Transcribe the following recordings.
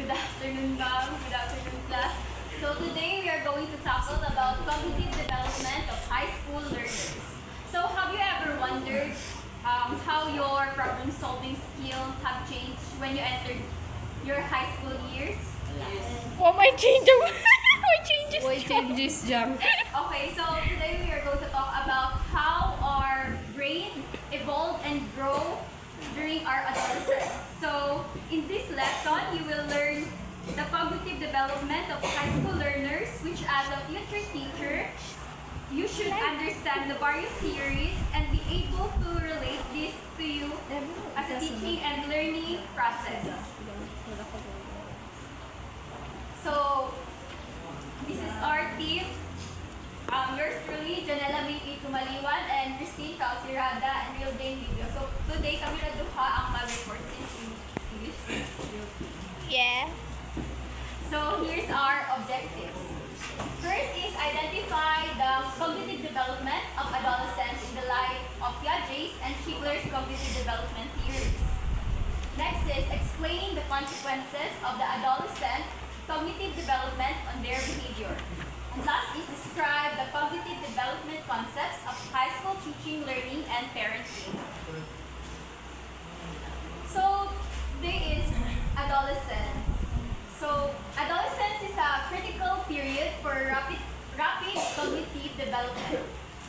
Good afternoon, ma'am. Good afternoon, class. So today we are going to tackle about cognitive development of high school learners. So have you ever wondered how your problem-solving skills have changed when you entered your high school years? Oh, my changes. My changes. Why changes dyan? Okay, so today we are going to talk about how our brain evolved and grow during our adolescence. So in this lesson, you will learn the cognitive development of high school learners, which as a future teacher, you should understand the various theories and be able to relate this to you as a teaching and learning process. So, this is our team. Yours truly, Janela May Tumaliwan and Christine Calcirada and Real Brain Video. So, today kami na duha ang mag-report in English. Yeah. So, here's our objectives. First is identify the cognitive development of adolescents in the light of Piaget's and Shigler's cognitive development theories. Next is explain the consequences of the adolescent cognitive development on their behavior. And last is describe the cognitive development concepts of high school teaching, learning, and parenting. So, there is adolescence. So, adolescence is a critical period for rapid cognitive development,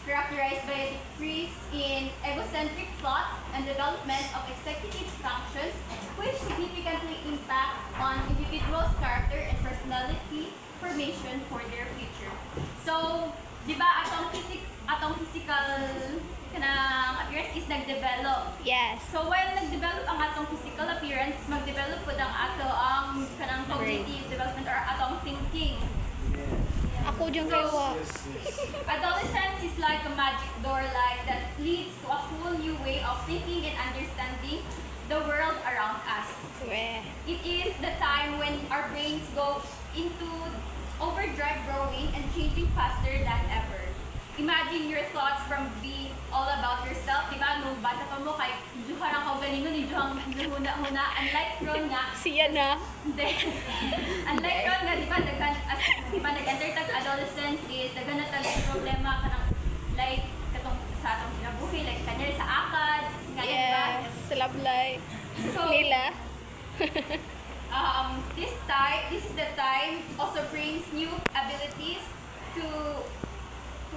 characterized by a decrease in egocentric thought and development of executive functions, which significantly impact on individuals' character and personality formation for their future. So, di ba atong physical kanang appearance is nagdevelop. Yes. So while nagdevelop ang atong physical appearance, magdevelop pud ang ato ang kanang cognitive development or atong thinking. Ako dyan kayo. Adolescence is like a magic door light that leads to a whole new way of thinking and understanding the world around us. Weh. It is the time when our brains go into overdrive, growing and changing faster than ever. Imagine your thoughts from being all about yourself. Diba, nung bata pa mo, kay duha lang ka galing nun, duhang huna-huna. Unlike ron nga, Siya na. hindi. Unlike ron nga, diba, nag-enter tag adolescence is, dagan na tag problema ka ng, like, katong sa atong kinabuhi, like, kanyari sa akad, nga diba? Yes. Salablay. So, Nila. this is the time also brings new abilities to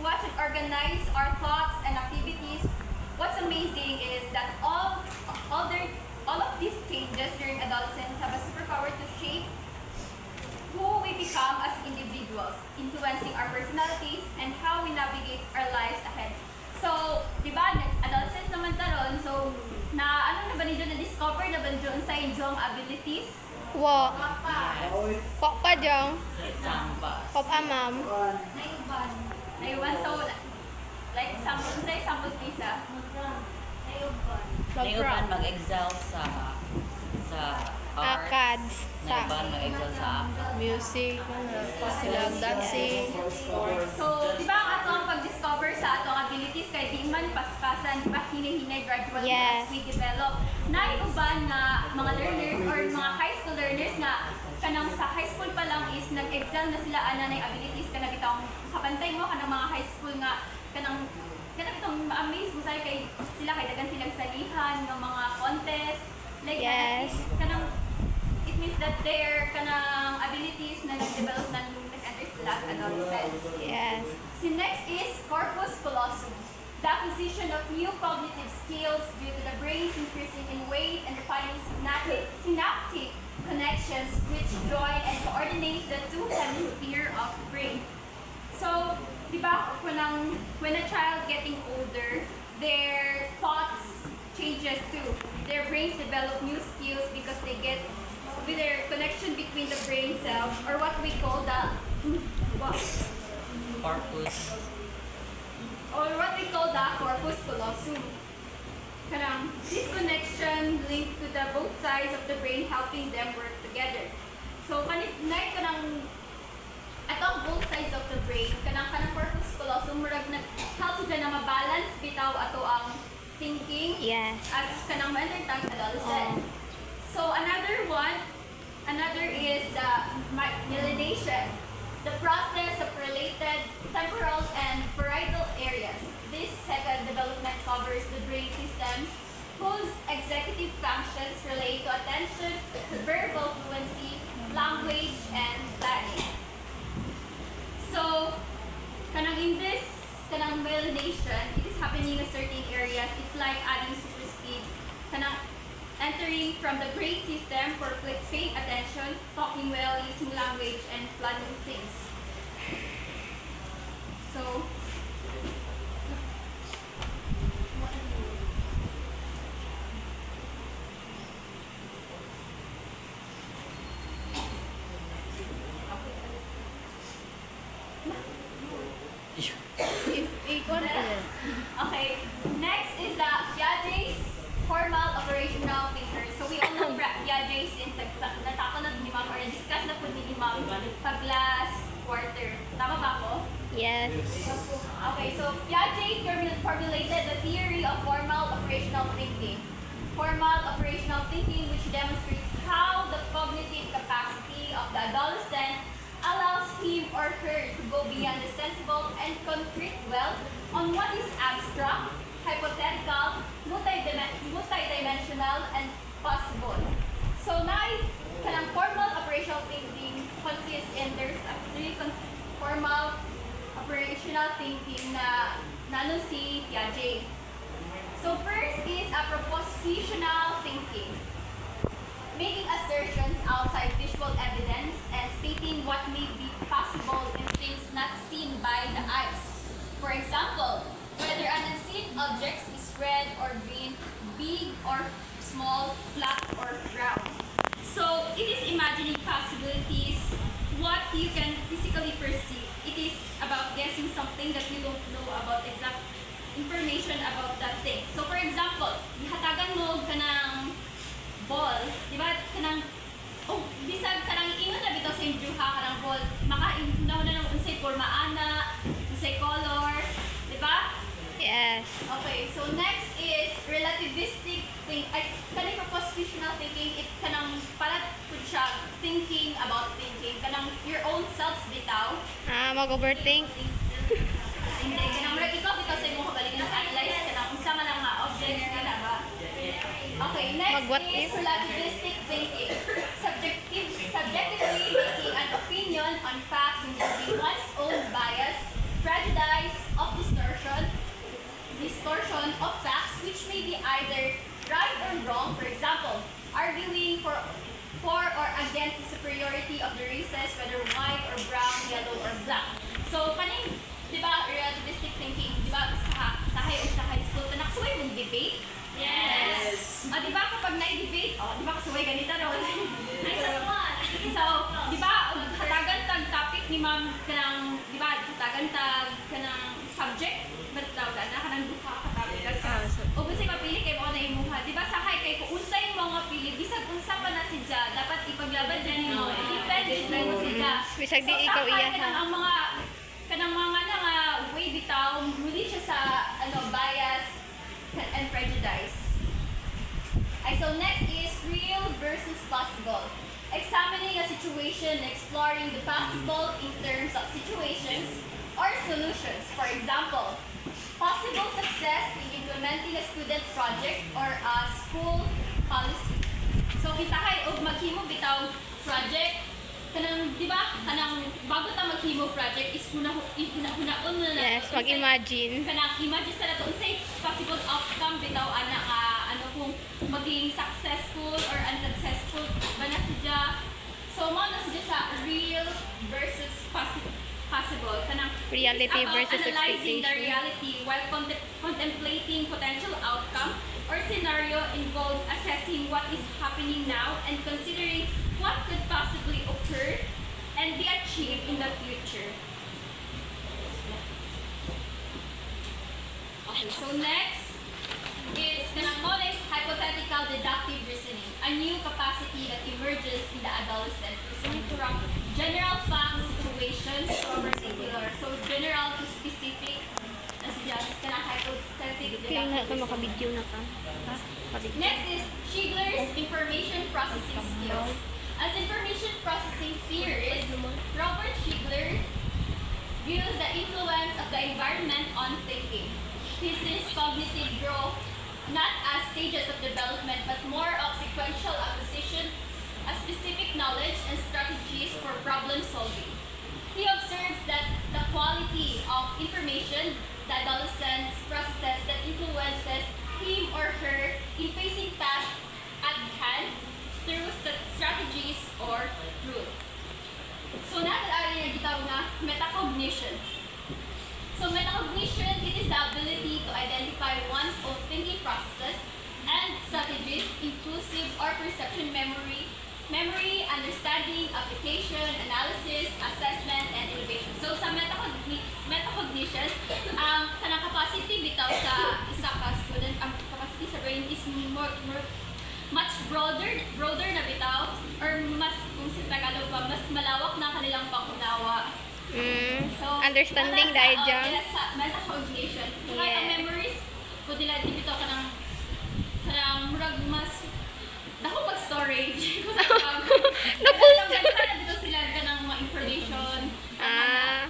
watch and organize our thoughts and activities. What's amazing is that all of these changes during adolescence have a superpower to shape who we become as individuals, influencing our personalities and how we navigate our lives ahead. So, di ba, adolescence naman taron, so, na ano na ba ninyo na-discover na ba ninyo sa inyong abilities? Wa. Wa pa dyan. Papa, ma'am. Naiwan, so, like, sample visa. Naiuban mag-excel sa art. Akads. Sa Naiuban mag-excel sa art. Music, sila dancing. So, di ba ang ato ang pag-discover sa atong abilities kay di man paspasan, di ba hinahinay gradual Yes. as we develop. Naiuban na mga learners or mga high school learners nga kanang sa high school pa lang is nag-excel na sila ana ng abilities kanang itong kapantay mo kanang mga high school nga kanang itong ma-amaze mo sa kay sila kay dagan silang salihan ng mga contest like Yes. kanang it means that their kanang abilities na nag-develop na nung nag-enter sila at adolescence. Yes. So next is corpus callosum, the acquisition of new cognitive skills due to the brain's increasing in weight and defining synaptic connections which join and coordinate the two hemispheres of the brain. So, di ba, when a child getting older, their thoughts changes too. Their brains develop new skills because they get with their connection between the brain cells or what we call the Corpus. corpus callosum. This connection linked to the both sides of the brain helping them work together. So atong both sides of the brain kanang corpus callosum murag help sila na ma-balance bitaw ato ang thinking Yes. as kanang ma-enter tag adolescence. So another is myelination, the process of related temporal and parietal areas. This second development covers the brain systems whose executive functions relate to attention, verbal fluency, language, and planning. So, in this myelination, it is happening in certain areas. It's like adding super speed. Entering from the brain system for paying attention, talking well, using language, and planning things. So, If ikon okay, next is the Piaget's formal operational thinker. So we all know Piaget since natatanod ni Ma'am or discuss na po ni Ma'am pag last quarter. Tama ba ako? Yes. Okay, so Piaget formulated the theory of formal operational thinking. Formal operational thinking which demonstrates how the cognitive capacity of the adolescent allows him or her to go beyond the sensible and concrete realm on what is abstract, hypothetical, multidimensional, and possible. So now, formal operational thinking consists in there's three formal operational thinking na nano si Piaget. So first is a propositional thinking, making assertions outside visual evidence and stating what may be possible in things not seen by the eyes. For example, whether an unseen object is red or green, big or small, flat or round. So it is imagining possibilities, what you can physically perceive. It is about guessing something that you don't know about exact information about that thing. So for example, hatagan mo ka ng ball, di ba? Bisag kanang ingon na bitaw sa imjuha kanang ball, makainaw na ng unsay formaana, unsay color, di ba? Yes. Okay, so next is relativistic thinking. Kanang propositional thinking, it kanang palat pud siya thinking about thinking, kanang your own selves bitaw. Mag-overthink. Hindi, kanang murag ikaw bitaw sa imong kabalingan analyze kanang unsa man ang mga objects nila ba? Okay, next Mag-what is if? relativistic thinking. Subjectively making an opinion on facts involving one's own bias, prejudice, of distortion of facts which may be either right or wrong. For example, arguing for or against the superiority of the races, whether white or brown, yellow or black. So, kaning, di ba, relativistic thinking, di ba, sa high school, nakasuway mong debate? Yes! Di ba, kapag na-debate, di ba, kasuway ganito na wala. So, di ba, hatagan tag topic ni ma'am kanang, di ba, hatagan tag kanang subject, ba't tawag na, kanang duha ka topic. O gusto mapili kay mo na imuha. Di ba, sahay kay kung unsay mo nga pili, bisag unsa pa na si Ja, dapat ipaglaban din mo. Depende din mo si Ja. Bisag di ikaw iya ha. Ang mga kanang mga nga way bitaw, muli siya sa bias and prejudice. So next is real versus possible. Examining a situation, exploring the possible in terms of situations or solutions. For example, possible success in implementing a student project or a school policy. So kitahay og maghimo bitaw project kanang di ba kanang bago ta maghimo project is hunaon mo na Yes, mag-imagine. kanang imagine sa nato unsay possible outcome bitaw ana ka kung maging successful or unsuccessful ba na siya. So mo na siya sa real versus possible kanang Reality it's about versus analyzing the expectation. reality while contemplating potential outcome or scenario involves assessing what is happening now and considering what could possibly occur and be achieved in the future. Okay, so next is kanang hypothetical deductive reasoning, a new capacity that emerges in the adolescent, reasoning from general facts, situations, or particular. So general to specific, as just kanang hypothetical Feel na ka deductive reasoning. makabidyo na ka. Next is Schigler's information processing skills. As information processing theorist, cognitive growth not as stages of development but more of sequential acquisition of specific knowledge and strategies for problem solving. He observes that the quality of information the adolescent processes that influences him or her in facing tasks at hand through strategies or rules. So natin ay gitawag na metacognition. So metacognition, it is the ability to identify one's own thinking processes and strategies, inclusive or perception memory, understanding, application, analysis, assessment, and innovation. So sa metacognition, ang kanang capacity bitaw sa isa ka student, ang capacity sa brain is much broader na bitaw, or mas, kung sa Tagalog pa, mas malawak na kanilang pangunawa. Understanding wala dahil sa, dyan. wala sa metacognition. Kaya ang Yeah. memories, kung nila di bitaw kanang murag mas dako mag-storage. Na-post. Nagkakaroon dito sila ng mga information. Ah,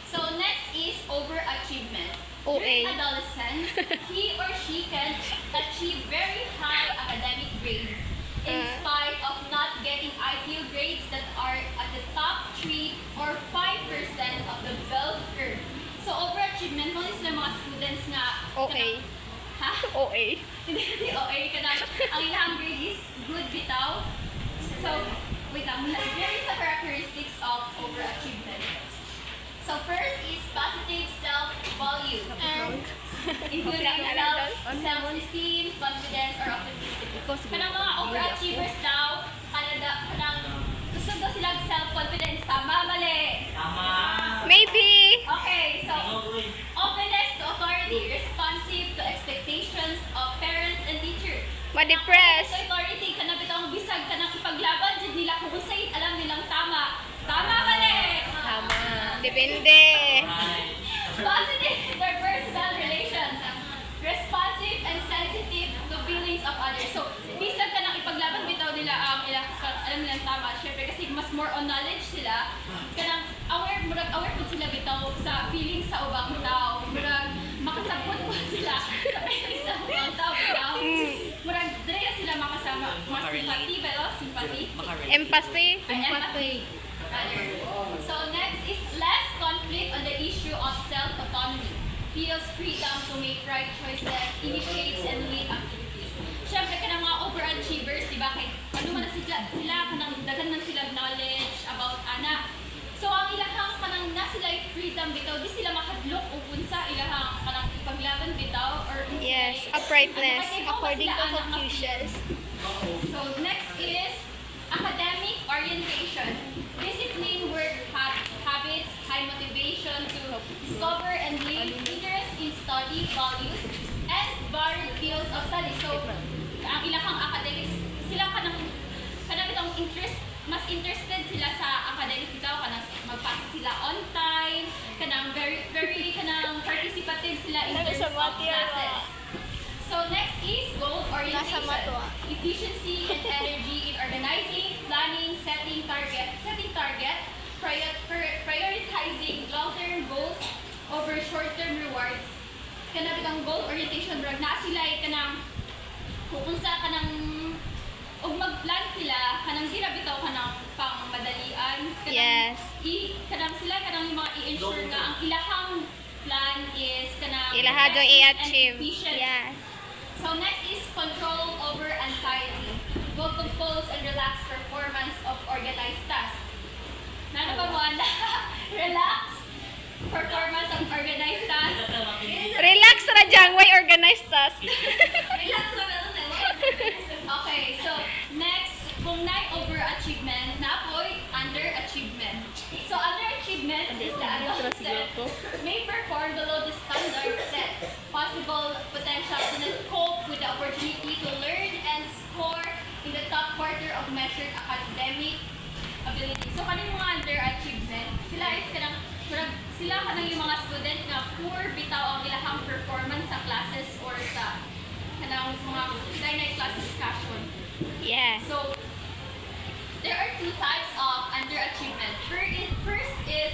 So next is overachievement. OA. During adolescence, he or she can achieve very high academic grades in spite of not getting IQ grades that are at the top 3 or 5% of the bell curve. So overachievement, mo sila mga students nga OA. ha? OA. Hindi OA ka na. Ang ilang grade is good bitaw. So, wait lang. Here is the characteristics of overachievement. So first is positive self-value, including self-esteem, confidence, or optimism. Kanang mga overachievers daw, kanang gusto daw silang self-confidence. Tama, mali? Maybe. Okay, so openness to authority, responsive to expectations of parents and teachers. Ma-depress. Sa authority, kanang bitang bisag, kanang ipaglaban, dyan nila kung usay, alam nilang tama. Tama, mali? Tama. Depende. Positive interpersonal relations. Responsive and sensitive to feelings of others. So, bisag ka nang ipaglaban, bitaw nila alam nilang tama. Siyempre, kasi mas more on knowledge sila. Kanang aware po sila bitaw sa feelings sa ubang tao. Murag, makasabot po sila sa feelings sa ubang tao. Bitaw. Murag, dre sila makasama. Mas sympathy ba yun? Sympathy? Empathy. Ay, empathy. So next is less conflict on the issue of self-autonomy. Feels freedom to make right choices, initiates and lead activities. Siyempre ka ng mga overachievers, di ba? Kaya ano man na sila kanang dagan man sila knowledge about ana. So ang ilahang kanang na sila freedom bitaw, di sila makadlok o unsa ilahang kanang ipaglaban bitaw or Yes, uprightness according to Confucius. Confucius. So next is academic orientation. Discipline, work habits, high motivation to discover and lead, interest in study, values, and varied fields of study. So, ang ilang academics, sila kanang itong interest, mas interested sila sa academic bitaw, kanang magpasa sila on time, kanang very kanang participative sila in terms of classes. So next is goal orientation. Efficiency and energy in organizing, planning, setting target, prioritizing long-term goals over short-term rewards. Kanang bitang goal orientation, brag na sila kanang kukunsa kanang og mag-plan sila kanang dira bitaw kanang pangmadalian. Yes. Kanang sila kanang yung mga i-ensure nga ang ilahang plan is kanang Ilahadong effective and i-achieve. efficient. Yes. So next is control over anxiety. Go compose and relax performance of organized tasks. Nano ba mo anda? Relax performance of organized tasks. Relax ra dyan. Why organized task? Relax na meron na. Okay, so next, kung na overachievement, napoy underachievement. So underachievement is the adolescent may perform below the standard set. Possible potential to not cope with the opportunity to learn and score in the top quarter of measured academic ability. So kaning mga underachievement, sila is sila kanang yung mga student nga poor bitaw ang ilahang performance sa classes or sa kanang mga dynamic class discussion. Yes. So there are two types of underachievement. First is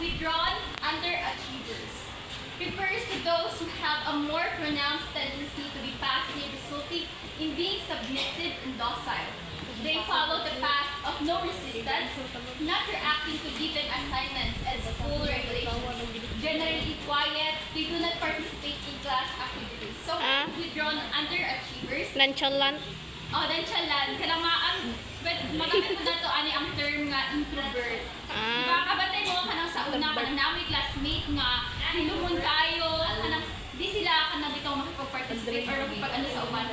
withdrawn underachievers. Refers to those who have a a more pronounced tendency to be passive, resulting in being submissive and docile. They follow the path of no resistance, not reacting to given assignments and school regulations. Generally quiet, they do not participate in class activities. So, withdrawn underachievers. Nonchalant. Dan siya lang. Kailangan, magamit mo na to, ani ang term nga introvert. Diba, kabatay mo ka nang sa una, ka nang namoy classmate nga, hinumon tayo, kanang, di sila ka nang bitaw makipag-participate or makipag-ano sa uman.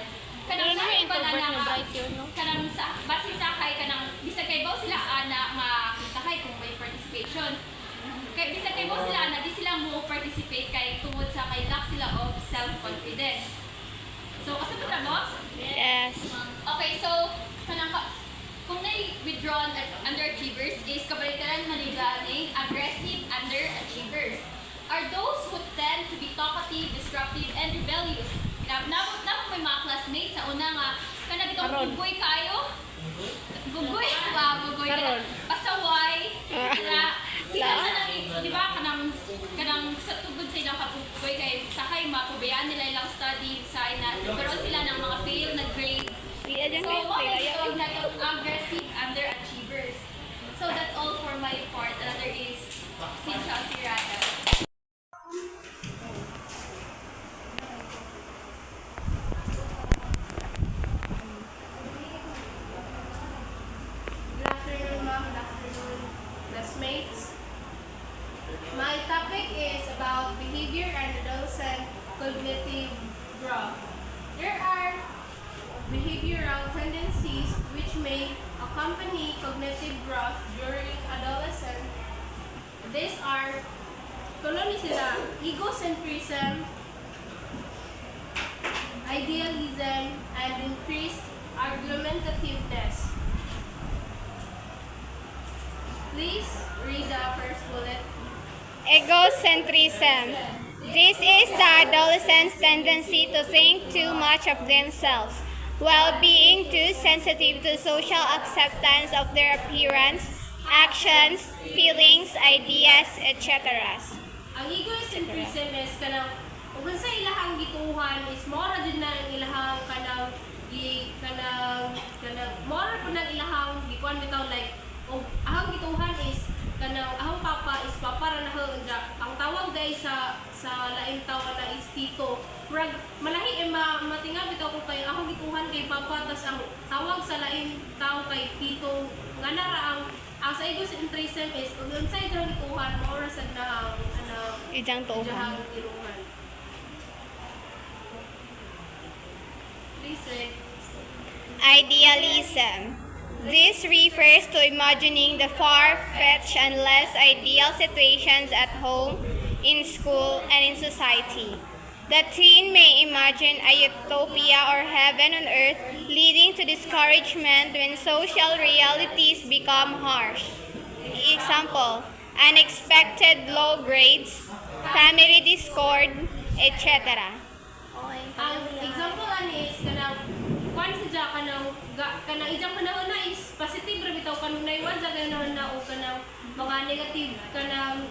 Kanang Pero naman sa iba na introvert nga, na bright yun, no? kanang sa, base sa kay, kanang, bisag kay baw sila ana nga, kita kay kung may participation. Kay, bisag kay baw sila ana, di sila mo participate kay tungod sa kay lack sila of self-confidence. So, kasabot na mo? Yes. Okay, so, kanang kung na-withdrawn at underachievers is kabalitaran manila ng aggressive underachievers are those who tend to be talkative, disruptive, and rebellious. Nabot na may mga classmates sa una nga, kanang itong bugoy kayo. Bugoy? Bugoy na. Pasaway. Sila na lang, di ba, kanang sa tugod sa ilang kabugoy kay sakay mapabayaan nila ilang study sa ina. Pero sila ng mga fail na grades. So, what is tawag na itong aggressive underachievers? So, that's all for my part. Another is Sinsha Sirata. Good afternoon, ma'am. Good afternoon, classmates. My topic is about behavior and adolescent cognitive growth. There are behavioral tendencies which may accompany cognitive growth during adolescence. These are egocentrism, idealism, and increased argumentativeness. Please read the first bullet. Egocentrism. This is the adolescent's tendency to think too much of themselves, while being too sensitive to social acceptance of their appearance, actions, feelings, ideas, etc. Ang egocentrism is kanang ug sa ilahang gituhan is mora din na ang ilahang kanang mora po nang ilahang gikuan bitaw like og ahang gituhan is kanang ahang papa is papa ra na ang tawag dai sa laing tawo na is tito. Murag malahi matingab bitaw ko kay ahang gituhan kay papa tas ang tawag sa laing tawo kay tito ngana ra ang sa egocentrism is ug unsay drang gituhan mao ra sad na ang Ijang tuuhan. jahang iruhan. Please read. Idealism. This refers to imagining the far-fetched and less ideal situations at home, in school, and in society. The teen may imagine a utopia or heaven on earth, leading to discouragement when social realities become harsh. Example, unexpected low grades, family discord, etc. Ang example ani is kanang kwan sa kanang ijang panahon na is positive ra bitaw kanunay wan sa kanahon na o kanang mga negative kanang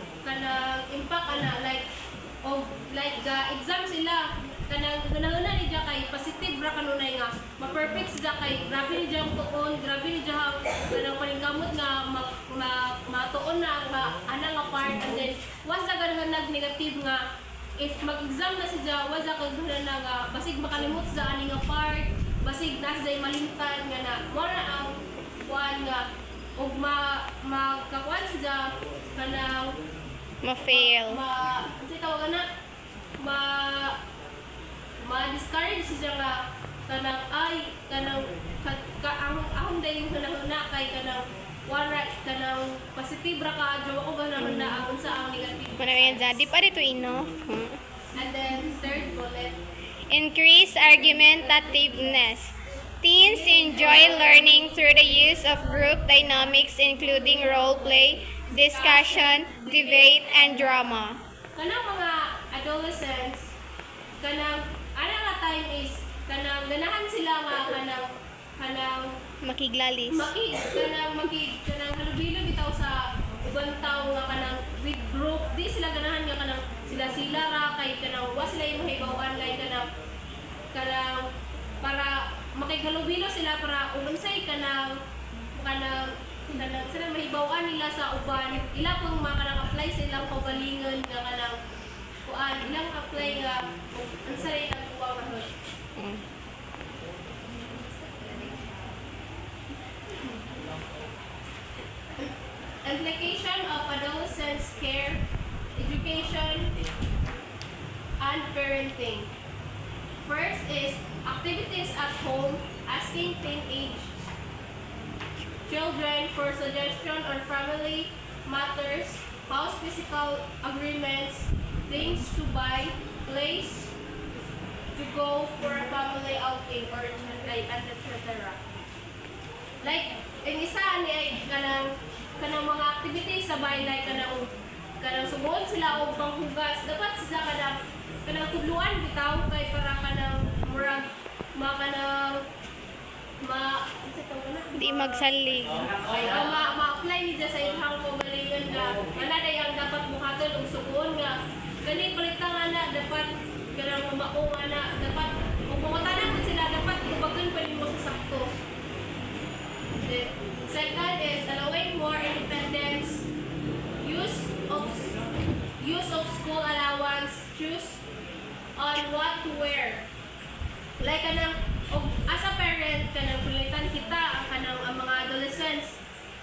impact ana like exam sila kanang kanahon na ni kay positive ra kanunay nga ma-perfect sila kay grabe ni jang tuon grabe ni jang kanang paningkamot nga matuon na nga ana nga part and then once na ganang negative nga if mag-exam na siya, wala kang guna na nga, basig makalimot sa aning nga part, basig nasa day malimtan nga na, mora ang kuan nga, ug magkakuan siya, kanang, Ma-fail. kasi tawagan na, ma-discourage siya nga, kanang, ahong day yung hunahuna kay kanang, kanang positive ra ka, jawa ko ganang na ang unsa ang negative. Manawin dyan. Di pa dito ino. And then, third bullet. Increase argumentativeness. Teens enjoy learning through the use of group dynamics including role play, discussion, debate, and drama. Kanang mga adolescents, kanang, ana nga time is, kanang, ganahan sila nga, kanang, Makiglalis. kanang halubilo bitaw sa ubang tao nga kanang with group di sila ganahan nga kanang sila ra kay kanang wa sila yung mahibawan kay kanang para makighalubilo sila para unsay kanang sila mahibawan nila sa uban ila pang kanang apply sa ilang kaugalingon nga kanang kuan ilang apply nga unsay ang uwang ano. Implication of adolescents care, education, and parenting. First is activities at home, asking teenage children for suggestion on family matters, house physical agreements, things to buy, place to go for a family outing, or etc. Like, ang isa ni ay kanang mga activities sa bahay like kanang sugod sila og panghugas dapat sila kanang tudluan bitaw kay para kanang murag Di magsalig. ma-apply nila sa ilang kaugalingon nga ana day ang dapat buhaton og sugon nga kani palitan nga na dapat kanang mao nga na dapat ug mangutanan sila dapat ibagon pa nimo sa sakto. The second is allowing more independence, use of school allowance, choose on what to wear. Like kanang as a parent kanang pilitan kita ang mga adolescents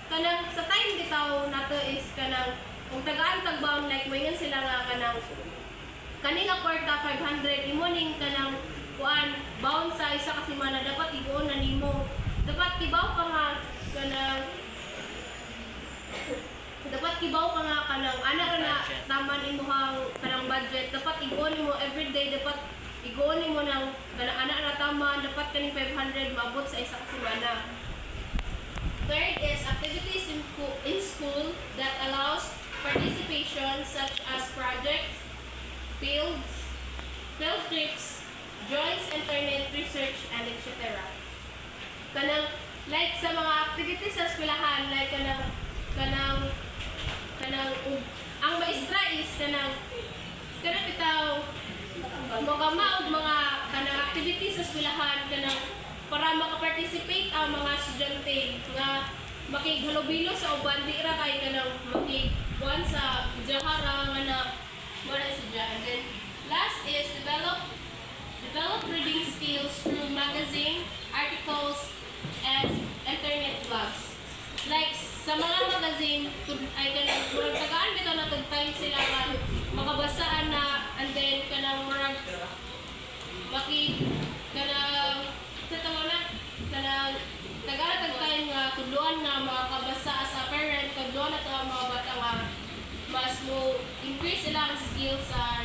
kanang sa time bitaw nato is kanang kung tagaan tagbaon like moingon sila nga kanang kani nga kwarta 500 imo ning kanang kuan baon sa isa ka semana dapat iguon na nimo dapat kibaw pa nga kanang ana ra na taman imong kanang budget dapat iguon nimo everyday dapat iguon nimo nang kanang ana ra taman dapat kaning 500 maabot sa isa ka semana. Third is activities in school that allows participation such as projects, field trips, joins internet research, and etc. Kanang like sa mga activities sa eskwelahan like kanang ang maestra is kanang bitaw magama og mga kanang activities sa eskwelahan kanang para makaparticipate ang mga estudyante nga makighalubilo sa uban di ra kay kanang makikuan sa jahara nga na wala sa and then last is develop reading skills through magazine, articles, and internet blogs. Like sa mga magazine ay kanang murag tagaan bitaw na time sila nga makabasaan na and then kanang murag kanang sa tawana kanang tagaan time nga tudluan nga makabasa sa parent tudluan na to ang mga bata nga mas mo increase sila ang skills sa